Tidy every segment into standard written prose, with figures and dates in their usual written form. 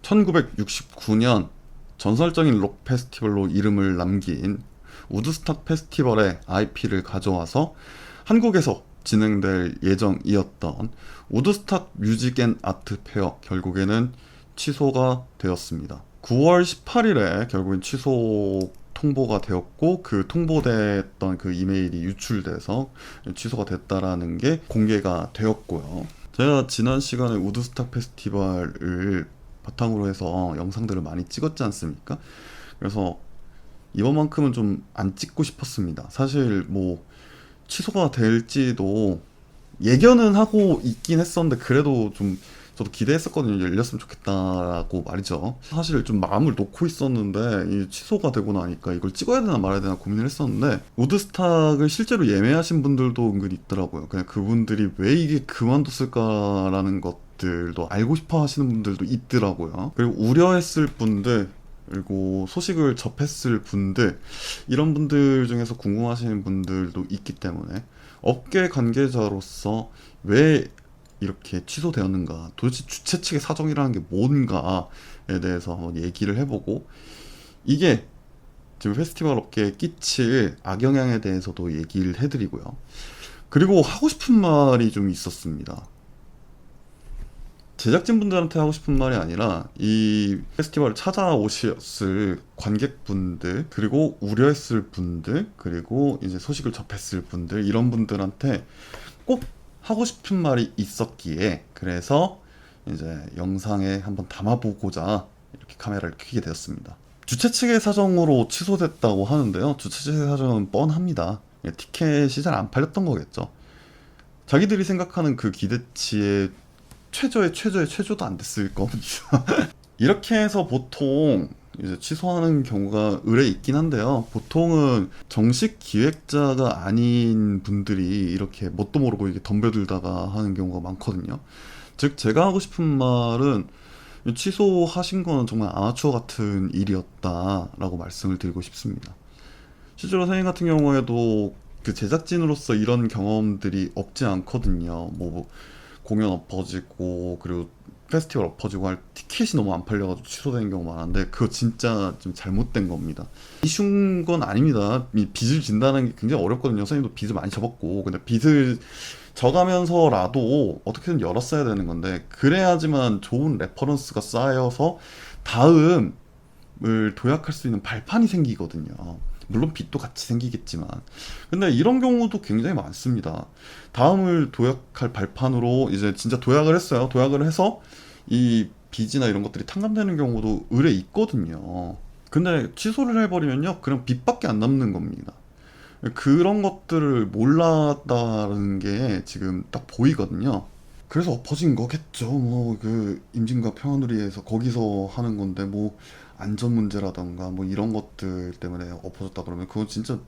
1969년 전설적인 록 페스티벌로 이름을 남긴 우드스탁 페스티벌의 IP를 가져와서 한국에서 진행될 예정이었던 우드스탁 뮤직 앤 아트 페어 결국에는 취소가 되었습니다. 9월 18일에 결국엔 취소 통보가 되었고, 그 통보됐던 그 이메일이 유출돼서 취소가 됐다라는 게 공개가 되었고요. 제가 지난 시간에 우드스탁 페스티벌을 바탕으로 해서 영상들을 많이 찍었지 않습니까? 그래서 이번만큼은 좀 안 찍고 싶었습니다. 사실 뭐 취소가 될지도 예견은 하고 있긴 했었는데, 그래도 좀 저도 기대했었거든요. 열렸으면 좋겠다라고 말이죠. 사실 좀 마음을 놓고 있었는데 이 취소가 되고 나니까 이걸 찍어야 되나 말아야 되나 고민을 했었는데, 우드스탁을 실제로 예매하신 분들도 은근 있더라고요. 그냥 그분들이 왜 이게 그만뒀을까라는 것들도 알고 싶어 하시는 분들도 있더라고요. 그리고 우려했을 분들, 그리고 소식을 접했을 분들, 이런 분들 중에서 궁금하시는 분들도 있기 때문에 업계 관계자로서 왜 이렇게 취소되었는가, 도대체 주최 측의 사정이라는 게 뭔가에 대해서 한번 얘기를 해보고, 이게 지금 페스티벌 업계에 끼칠 악영향에 대해서도 얘기를 해드리고요. 그리고 하고 싶은 말이 좀 있었습니다. 제작진분들한테 하고 싶은 말이 아니라 이 페스티벌을 찾아오셨을 관객분들, 그리고 우려했을 분들, 그리고 이제 소식을 접했을 분들, 이런 분들한테 꼭 하고 싶은 말이 있었기에, 그래서 이제 영상에 한번 담아보고자 이렇게 카메라를 켜게 되었습니다. 주최 측의 사정으로 취소됐다고 하는데요. 주최 측의 사정은 뻔합니다. 티켓이 잘 안 팔렸던 거겠죠. 자기들이 생각하는 그 기대치에 최저의 최저도 안 됐을 겁니다. 이렇게 해서 보통 이제 취소하는 경우가 의뢰 있긴 한데요. 보통은 정식 기획자가 아닌 분들이 이렇게 뭣도 모르고 이게 덤벼들다가 하는 경우가 많거든요. 즉, 제가 하고 싶은 말은 취소하신 거는 정말 아마추어 같은 일이었다라고 말씀을 드리고 싶습니다. 실제로 선생님 같은 경우에도 그 제작진으로서 이런 경험들이 없지 않거든요. 뭐 공연 엎어지고, 그리고 페스티벌 엎어지고 할 티켓이 너무 안 팔려가지고 취소되는 경우가 많은데, 그거 진짜 좀 잘못된 겁니다. 쉬운 건 아닙니다. 이 빚을 진다는 게 굉장히 어렵거든요. 선생님도 빚을 많이 접었고, 근데 빚을 져가면서라도 어떻게든 열었어야 되는 건데, 그래야지만 좋은 레퍼런스가 쌓여서 다음을 도약할 수 있는 발판이 생기거든요. 물론 빚도 같이 생기겠지만, 근데 이런 경우도 굉장히 많습니다. 다음을 도약할 발판으로 이제 진짜 도약을 했어요. 도약을 해서 이 빚이나 이런 것들이 탕감되는 경우도 의뢰 있거든요. 근데 취소를 해버리면요, 그냥 빚밖에 안 남는 겁니다. 그런 것들을 몰랐다는 게 지금 딱 보이거든요. 그래서 엎어진 거겠죠. 뭐 그 임진과 평화를 위해서 거기서 하는 건데, 뭐 안전 문제라던가 뭐 이런 것들 때문에 엎어졌다 그러면 그건 진짜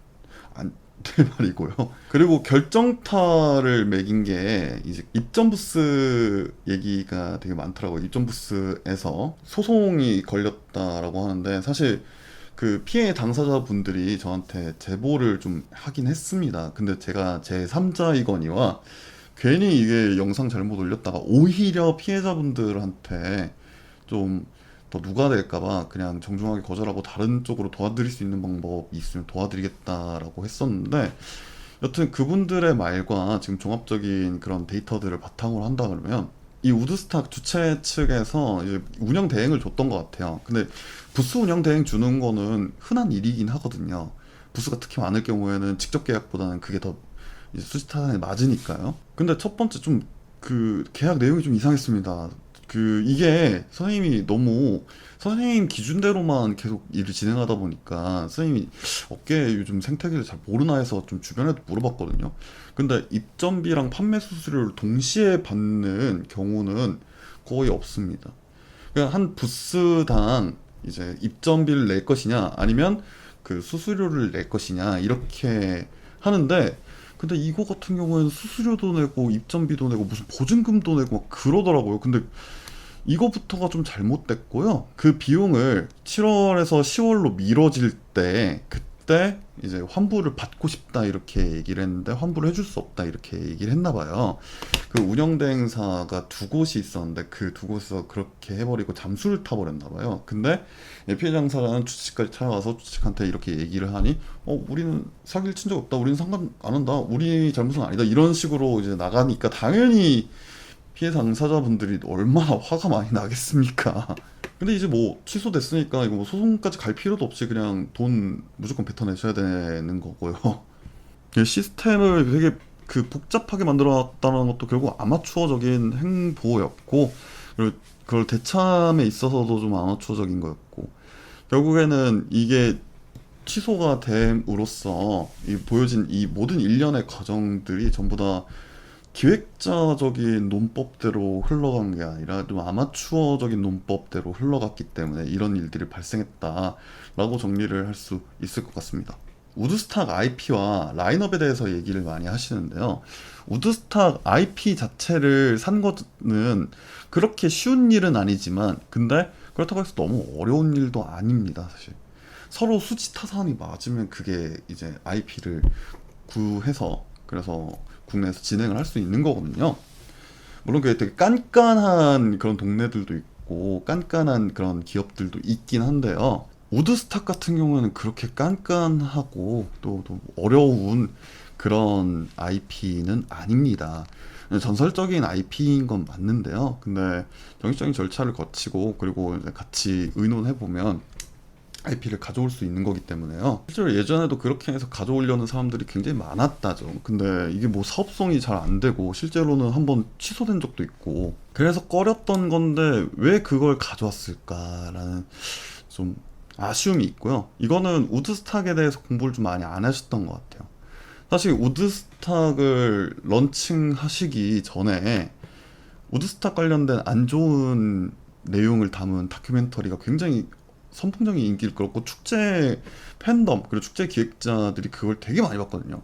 안 될 말이고요. 그리고 결정타를 매긴 게 이제 입점 부스 얘기가 되게 많더라고요. 입점 부스에서 소송이 걸렸다라고 하는데, 사실 그 피해 당사자분들이 저한테 제보를 좀 하긴 했습니다. 근데 제가 제3자이거니와 괜히 이게 영상 잘못 올렸다가 오히려 피해자분들한테 좀 더 누가 될까봐 그냥 정중하게 거절하고 다른 쪽으로 도와드릴 수 있는 방법이 있으면 도와드리겠다라고 했었는데, 여튼 그분들의 말과 지금 종합적인 그런 데이터들을 바탕으로 한다 그러면 이 우드스탁 주최 측에서 이제 운영 대행을 줬던 것 같아요. 근데 부스 운영 대행 주는 거는 흔한 일이긴 하거든요. 부스가 특히 많을 경우에는 직접 계약보다는 그게 더 이제 수지타산에 맞으니까요. 근데 첫 번째 좀 그 계약 내용이 좀 이상했습니다. 그 이게 선생님이 너무 선생님 기준대로만 계속 일을 진행하다 보니까, 선생님이 업계 요즘 생태계를 잘 모르나 해서 좀 주변에도 물어봤거든요. 근데 입점비랑 판매 수수료를 동시에 받는 경우는 거의 없습니다. 그냥 한 부스당 이제 입점비를 낼 것이냐, 아니면 그 수수료를 낼 것이냐, 이렇게 하는데, 근데 이거 같은 경우에는 수수료도 내고 입점비도 내고 무슨 보증금도 내고 막 그러더라고요. 근데 이거부터가 좀 잘못됐고요. 그 비용을 7월에서 10월로 미뤄질 때 그때 이제 환불을 받고 싶다 이렇게 얘기를 했는데 환불을 해줄 수 없다 이렇게 얘기를 했나 봐요. 그 운영대행사가 두 곳이 있었는데 그 두 곳에서 그렇게 해버리고 잠수를 타버렸나 봐요. 근데 피해자 당사자는 주치까지 찾아가서 주치한테 이렇게 얘기를 하니 우리는 사기를 친 적 없다, 우리는 상관 안 한다, 우리 잘못은 아니다 이런 식으로 이제 나가니까 당연히 피해 당사자분들이 얼마나 화가 많이 나겠습니까. 근데 이제 뭐 취소됐으니까 이거 뭐 소송까지 갈 필요도 없이 그냥 돈 무조건 뱉어내셔야 되는 거고요. 이 시스템을 되게 그 복잡하게 만들어놨다는 것도 결국 아마추어적인 행보였고, 그리고 그걸 대참에 있어서도 좀 아마추어적인 거였고, 결국에는 이게 취소가 됨으로써 이 보여진 이 모든 일련의 과정들이 전부 다 기획자적인 논법대로 흘러간 게 아니라 좀 아마추어적인 논법대로 흘러갔기 때문에 이런 일들이 발생했다라고 정리를 할 수 있을 것 같습니다. 우드스탁 IP와 라인업에 대해서 얘기를 많이 하시는데요. 우드스탁 IP 자체를 산 거는 그렇게 쉬운 일은 아니지만, 근데 그렇다고 해서 너무 어려운 일도 아닙니다, 사실. 서로 수지 타산이 맞으면 그게 이제 IP를 구해서 그래서 국내에서 진행을 할 수 있는 거거든요. 물론 그게 되게 깐깐한 그런 동네들도 있고 깐깐한 그런 기업들도 있긴 한데요. 우드스탁 같은 경우에는 그렇게 깐깐하고 또 어려운 그런 IP는 아닙니다. 전설적인 IP인 건 맞는데요. 근데 정식적인 절차를 거치고 그리고 이제 같이 의논해보면 IP를 가져올 수 있는 거기 때문에요. 실제로 예전에도 그렇게 해서 가져오려는 사람들이 굉장히 많았다죠. 근데 이게 뭐 사업성이 잘 안 되고 실제로는 한번 취소된 적도 있고 그래서 꺼렸던 건데 왜 그걸 가져왔을까라는 좀 아쉬움이 있고요. 이거는 우드스탁에 대해서 공부를 좀 많이 안 하셨던 것 같아요. 사실 우드스탁을 런칭하시기 전에 우드스탁 관련된 안 좋은 내용을 담은 다큐멘터리가 굉장히 선풍적인 인기를 끌었고 축제 팬덤 그리고 축제 기획자들이 그걸 되게 많이 봤거든요.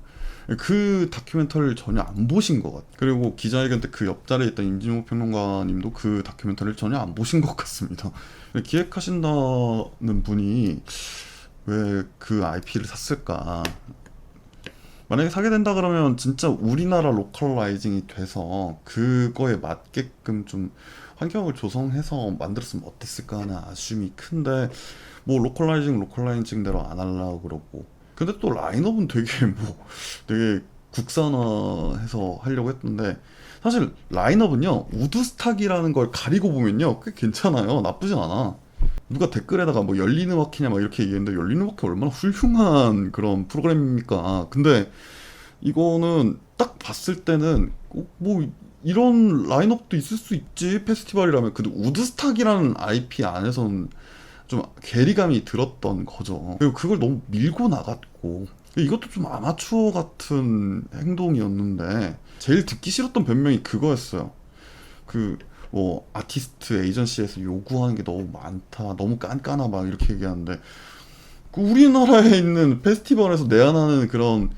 그 다큐멘터리를 전혀 안 보신 것 같아요. 그리고 기자회견 때 그 옆자리에 있던 임진모 평론가님도 그 다큐멘터리를 전혀 안 보신 것 같습니다. 기획하신다는 분이 왜 그 IP를 샀을까? 만약에 사게 된다 그러면 진짜 우리나라 로컬라이징이 돼서 그거에 맞게끔 좀 환경을 조성해서 만들었으면 어땠을까 하는 아쉬움이 큰데, 뭐 로컬라이징대로 안 하려고 그러고, 근데 또 라인업은 되게 뭐 되게 국산화해서 하려고 했던데, 사실 라인업은요 우드스탁이라는 걸 가리고 보면요 꽤 괜찮아요. 나쁘진 않아. 누가 댓글에다가 뭐 열린음악회냐 막 이렇게 얘기했는데 열린음악회 얼마나 훌륭한 그런 프로그램입니까. 근데 이거는 딱 봤을 때는 뭐 이런 라인업도 있을 수 있지 페스티벌이라면. 근데 우드스탁이라는 IP 안에서는 좀 괴리감이 들었던 거죠. 그리고 그걸 너무 밀고 나갔고 이것도 좀 아마추어 같은 행동이었는데, 제일 듣기 싫었던 변명이 그거였어요. 그 뭐 아티스트 에이전시에서 요구하는 게 너무 많다, 너무 깐깐하 막 이렇게 얘기하는데, 그 우리나라에 있는 페스티벌에서 내한하는 그런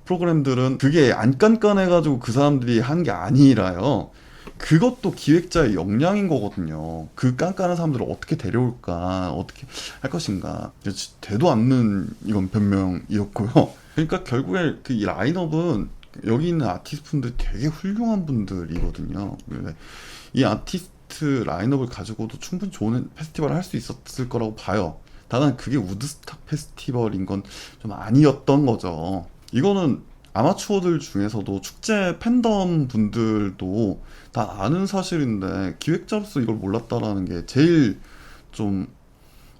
프로그램들은 그게 안 깐깐해가지고 그 사람들이 한 게 아니라요. 그것도 기획자의 역량인 거거든요. 그 깐깐한 사람들을 어떻게 데려올까, 어떻게 할 것인가. 되도 않는 이건 변명이었고요. 그러니까 결국에 그 이 라인업은 여기 있는 아티스트 분들이 되게 훌륭한 분들이거든요. 이 아티스트 라인업을 가지고도 충분히 좋은 페스티벌을 할 수 있었을 거라고 봐요. 다만 그게 우드스탁 페스티벌인 건 좀 아니었던 거죠. 이거는 아마추어들 중에서도 축제 팬덤 분들도 다 아는 사실인데 기획자로서 이걸 몰랐다라는 게 제일 좀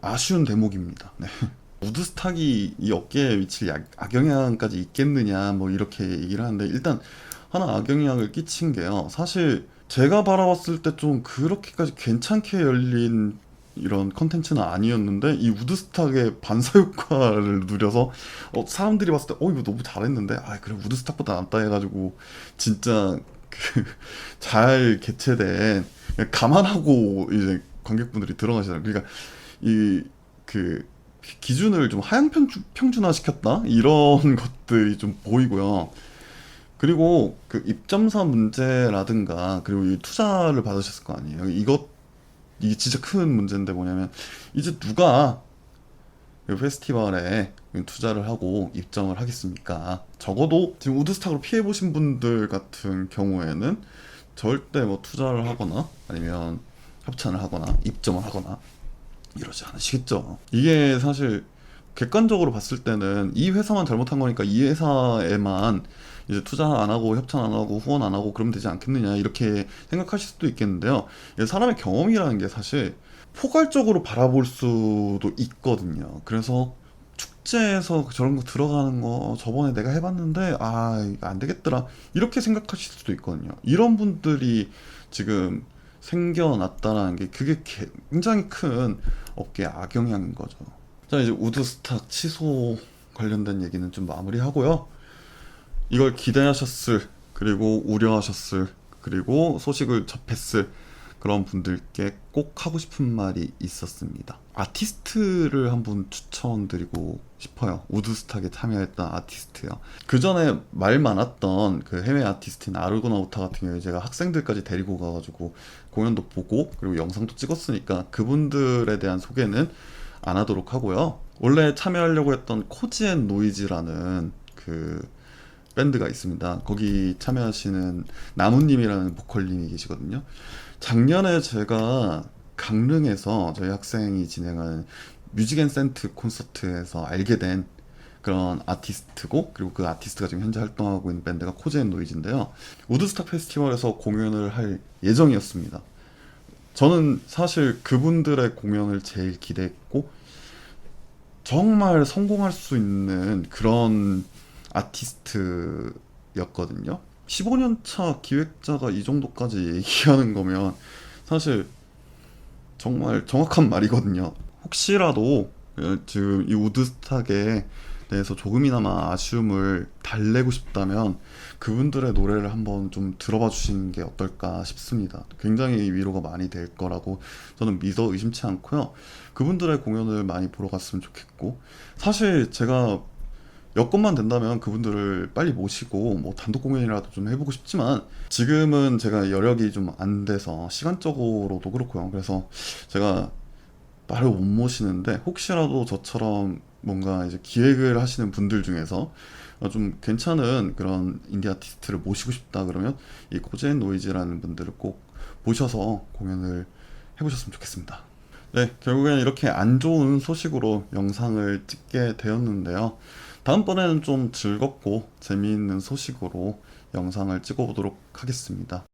아쉬운 대목입니다. 네. 우드스탁이 이 업계에 미칠 악영향까지 있겠느냐 뭐 이렇게 얘기를 하는데, 일단 하나 악영향을 끼친 게요, 사실 제가 바라봤을 때 좀 그렇게까지 괜찮게 열린 이런 컨텐츠는 아니었는데 이 우드스탁의 반사효과를 누려서 사람들이 봤을 때 이거 너무 잘했는데 그래 우드스탁보다 낫다 해가지고 진짜 그 잘 개최된, 감안하고 이제 관객분들이 들어가시더라고요. 그러니까 이 그 기준을 좀 하향 평준화 시켰다 이런 것들이 좀 보이고요. 그리고 그 입점사 문제라든가, 그리고 이 투자를 받으셨을 거 아니에요. 이게 진짜 큰 문제인데 뭐냐면, 이제 누가 이 페스티벌에 투자를 하고 입점을 하겠습니까? 적어도 지금 우드스탁으로 피해보신 분들 같은 경우에는 절대 뭐 투자를 하거나 아니면 협찬을 하거나 입점을 하거나 이러지 않으시겠죠. 이게 사실 객관적으로 봤을 때는 이 회사만 잘못한 거니까 이 회사에만 이제 투자 안 하고 협찬 안 하고 후원 안 하고 그러면 되지 않겠느냐 이렇게 생각하실 수도 있겠는데요. 이게 사람의 경험이라는 게 사실 포괄적으로 바라볼 수도 있거든요. 그래서 축제에서 저런 거 들어가는 거 저번에 내가 해봤는데 아 이거 안 되겠더라 이렇게 생각하실 수도 있거든요. 이런 분들이 지금 생겨났다라는 게 그게 굉장히 큰 업계에 악영향인 거죠. 자 이제 우드스탁 취소 관련된 얘기는 좀 마무리하고요. 이걸 기대하셨을 그리고 우려하셨을 그리고 소식을 접했을 그런 분들께 꼭 하고 싶은 말이 있었습니다. 아티스트를 한번 추천드리고 싶어요. 우드스탁에 참여했던 아티스트요. 그 전에 말 많았던 그 해외 아티스트인 아르고나우타 같은 경우에 제가 학생들까지 데리고 가가지고 공연도 보고 그리고 영상도 찍었으니까 그분들에 대한 소개는 안 하도록 하고요. 원래 참여하려고 했던 코지앤 노이즈라는 그 밴드가 있습니다. 거기 참여하시는 나무님이라는 보컬님이 계시거든요. 작년에 제가 강릉에서 저희 학생이 진행한 뮤직앤센트 콘서트에서 알게 된 그런 아티스트고 그리고 그 아티스트가 지금 현재 활동하고 있는 밴드가 코즈앤노이즈인데요. 우드스탁 페스티벌에서 공연을 할 예정이었습니다. 저는 사실 그분들의 공연을 제일 기대했고 정말 성공할 수 있는 그런 아티스트였거든요. 15년 차 기획자가 이 정도까지 얘기하는 거면 사실 정말 정확한 말이거든요. 혹시라도 지금 이 우드스탁에 대해서 조금이나마 아쉬움을 달래고 싶다면 그분들의 노래를 한번 좀 들어봐 주시는 게 어떨까 싶습니다. 굉장히 위로가 많이 될 거라고 저는 믿어 의심치 않고요. 그분들의 공연을 많이 보러 갔으면 좋겠고 사실 제가 여건만 된다면 그분들을 빨리 모시고 뭐 단독 공연이라도 좀 해보고 싶지만 지금은 제가 여력이 좀 안 돼서 시간적으로도 그렇고요. 그래서 제가 말을 못 모시는데 혹시라도 저처럼 뭔가 이제 기획을 하시는 분들 중에서 좀 괜찮은 그런 인디 아티스트를 모시고 싶다 그러면 이 코젠 노이즈라는 분들을 꼭 모셔서 공연을 해보셨으면 좋겠습니다. 네, 결국엔 이렇게 안 좋은 소식으로 영상을 찍게 되었는데요. 다음번에는 좀 즐겁고 재미있는 소식으로 영상을 찍어보도록 하겠습니다.